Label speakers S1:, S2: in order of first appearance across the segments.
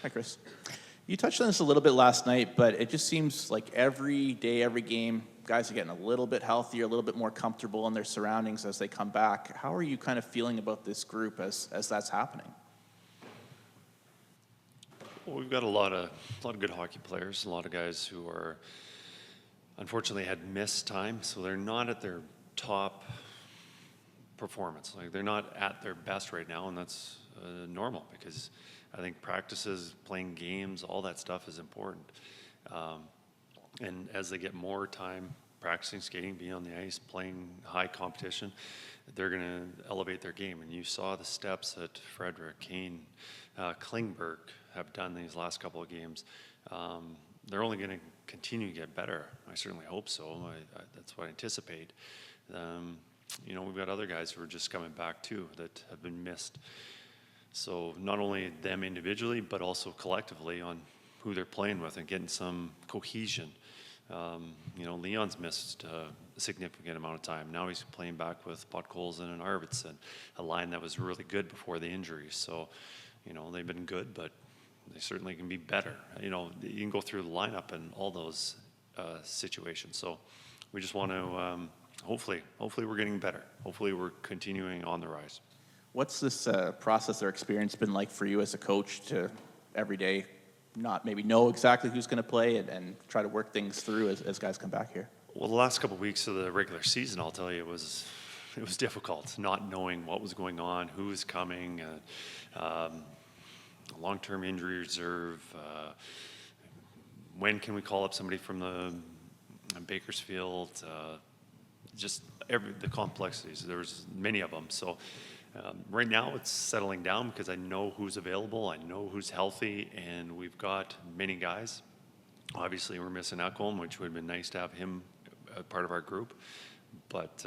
S1: Hi, Kris. You touched on this a little bit last night, but it just seems like every day, every game, guys are getting a little bit healthier, a little bit more comfortable in their surroundings as they come back. How are you kind of feeling about this group as that's happening?
S2: Well, we've got a lot of good hockey players, a lot of guys who are unfortunately had missed time, so they're not at their top performance. Like they're not at their best right now, and that's normal because I think practices, playing games, all that stuff is important. And as they get more time practicing skating, being on the ice, playing high competition, they're going to elevate their game. And you saw the steps that Frederick, Kane, Klingberg have done these last couple of games. They're only going to continue to get better. I certainly hope so. That's what I anticipate. We've got other guys who are just coming back too that have been missed. So not only them individually, but also collectively on who they're playing with and getting some cohesion. Leon's missed a significant amount of time. Now he's playing back with Podkolzin and Arvidsson, a line that was really good before the injury. So, they've been good, but they certainly can be better. You can go through the lineup and all those situations. So we just want to, hopefully we're getting better. Hopefully we're continuing on the rise.
S1: What's this process or experience been like for you as a coach to every day not maybe know exactly who's going to play and try to work things through as guys come back here?
S2: Well, the last couple of weeks of the regular season, I'll tell you, it was difficult, not knowing what was going on, who was coming, long-term injury reserve, when can we call up somebody from the Bakersfield, just the complexities. There was many of them. So right now it's settling down because I know who's available, I know who's healthy, and we've got many guys. Obviously, we're missing Ekholm, which would have been nice to have him part of our group. But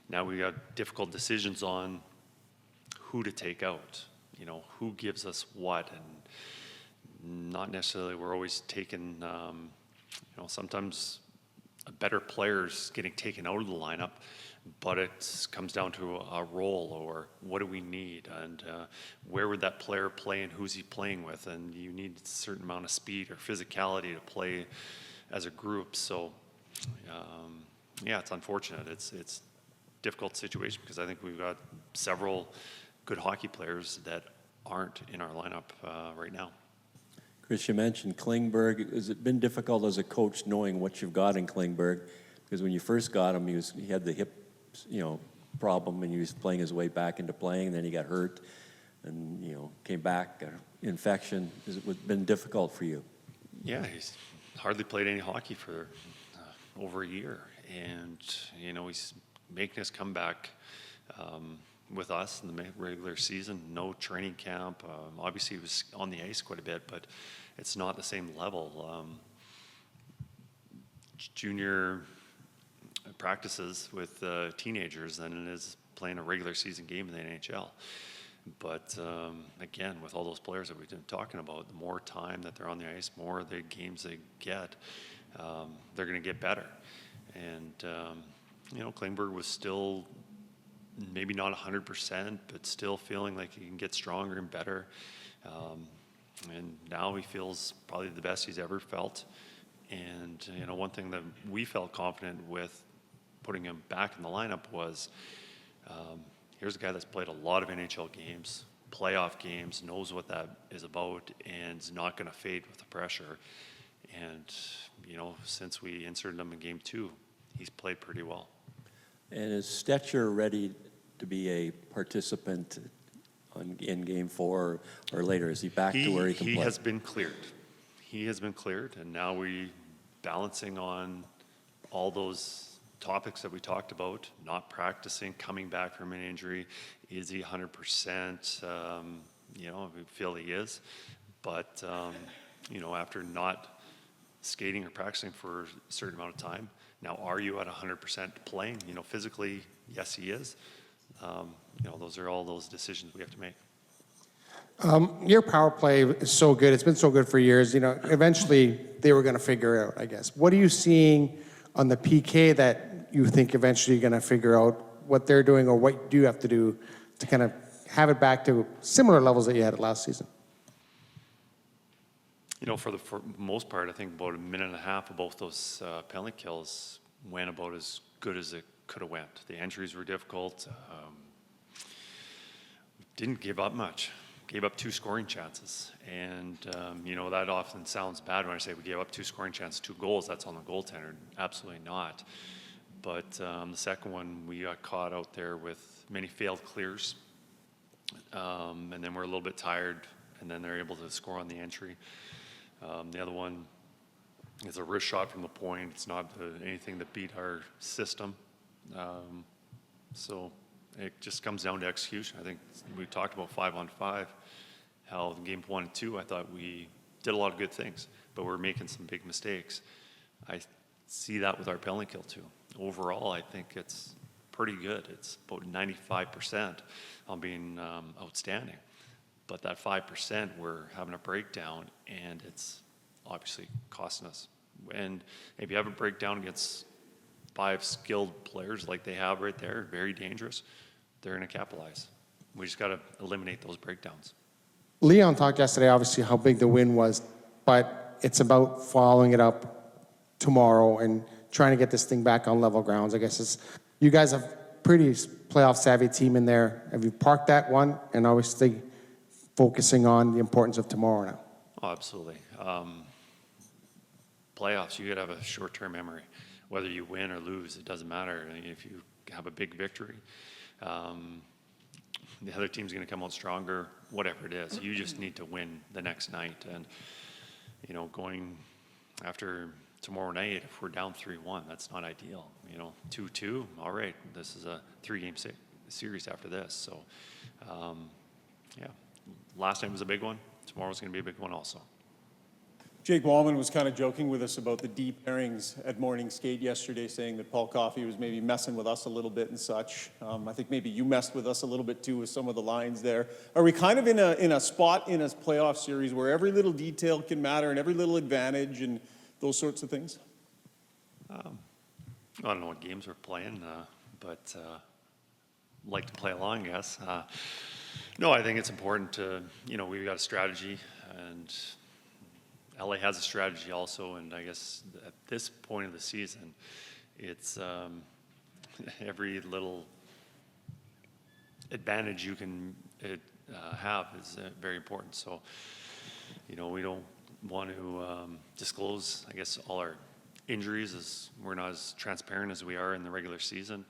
S2: now we got difficult decisions on who to take out, who gives us what, and not necessarily we're always taking, sometimes a better player's getting taken out of the lineup, but it comes down to a role or what do we need and where would that player play and who's he playing with, and you need a certain amount of speed or physicality to play as a group. So it's unfortunate. It's a difficult situation because I think we've got several good hockey players that aren't in our lineup right now.
S3: Kris, you mentioned Klingberg. Has it been difficult as a coach knowing what you've got in Klingberg? Because when you first got him, he had the hip, problem, and he was playing his way back into playing. Then he got hurt, and came back, got an infection. Has it been difficult for you?
S2: Yeah, he's hardly played any hockey for over a year, and he's making his comeback with us in the regular season. No training camp. Obviously, he was on the ice quite a bit, but it's not the same level. Junior practices with teenagers than it is playing a regular season game in the NHL. But again, with all those players that we've been talking about, the more time that they're on the ice, more the games they get, they're going to get better. And Klingberg was still maybe not 100%, but still feeling like he can get stronger and better. And now he feels probably the best he's ever felt. And one thing that we felt confident with putting him back in the lineup was here's a guy that's played a lot of NHL games, playoff games, knows what that is about, and is not going to fade with the pressure. And since we inserted him in Game 2, he's played pretty well.
S3: And is Stetcher ready to be a participant in Game 4 or later? Is he back to where he can play?
S2: He has been cleared. He has been cleared, and now we're balancing on all those topics that we talked about, not practicing, coming back from an injury. Is he 100%? We feel he is. But, after not skating or practicing for a certain amount of time, now are you at 100% playing? Physically, yes, he is. Those are all those decisions we have to make.
S4: Your power play is so good. It's been so good for years. Eventually they were going to figure it out, I guess. What are you seeing on the PK that you think eventually you're going to figure out what they're doing, or what do you have to do to kind of have it back to similar levels that you had it last season?
S2: For the most part, I think about a minute and a half of both those penalty kills went about as good as it could have went. The entries were difficult. Didn't give up much. Gave up 2 scoring chances. And, that often sounds bad when I say we gave up 2 scoring chances, 2 goals. That's on the goaltender. Absolutely not. But the second one, we got caught out there with many failed clears. And then we're a little bit tired, and then they're able to score on the entry. The other one is a wrist shot from the point. It's not anything that beat our system. So it just comes down to execution. I think we talked about 5-on-5, how in games 1 and 2, I thought we did a lot of good things, but we're making some big mistakes. I see that with our penalty kill too. Overall, I think it's pretty good. It's about 95% on being outstanding. But that 5%, we're having a breakdown, and it's obviously costing us. And if you have a breakdown against 5 skilled players like they have right there, very dangerous, they're going to capitalize. We just got to eliminate those breakdowns.
S4: Leon talked yesterday, obviously, how big the win was, but it's about following it up tomorrow and trying to get this thing back on level grounds. I guess you guys have pretty playoff-savvy team in there. Have you parked that one and obviously focusing on the importance of tomorrow now?
S2: Oh, absolutely. Playoffs, you got to have a short-term memory. Whether you win or lose, it doesn't matter. If you have a big victory, the other team's going to come out stronger, whatever it is. You just need to win the next night. And, going after tomorrow night, if we're down 3-1, that's not ideal. 2-2, all right, this is a 3-game series after this. So, yeah, last night was a big one. Tomorrow's going to be a big one also.
S5: Jake Wallman was kind of joking with us about the deep pairings at morning skate yesterday, saying that Paul Coffey was maybe messing with us a little bit and such. I think maybe you messed with us a little bit too with some of the lines there. Are we kind of in a spot in a playoff series where every little detail can matter and every little advantage and those sorts of things?
S2: I don't know what games we're playing, but like to play along, I guess. No, I think it's important to, we've got a strategy, and LA has a strategy also, and I guess at this point of the season, it's every little advantage you can have is very important. So, we don't want to disclose, I guess, all our injuries, as we're not as transparent as we are in the regular season.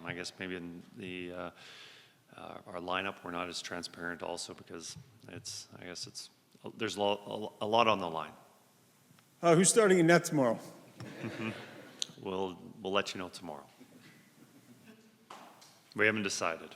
S2: I guess maybe in the our lineup, we're not as transparent also because there's a lot on the line.
S5: Who's starting in net tomorrow?
S2: We'll let you know tomorrow. We haven't decided.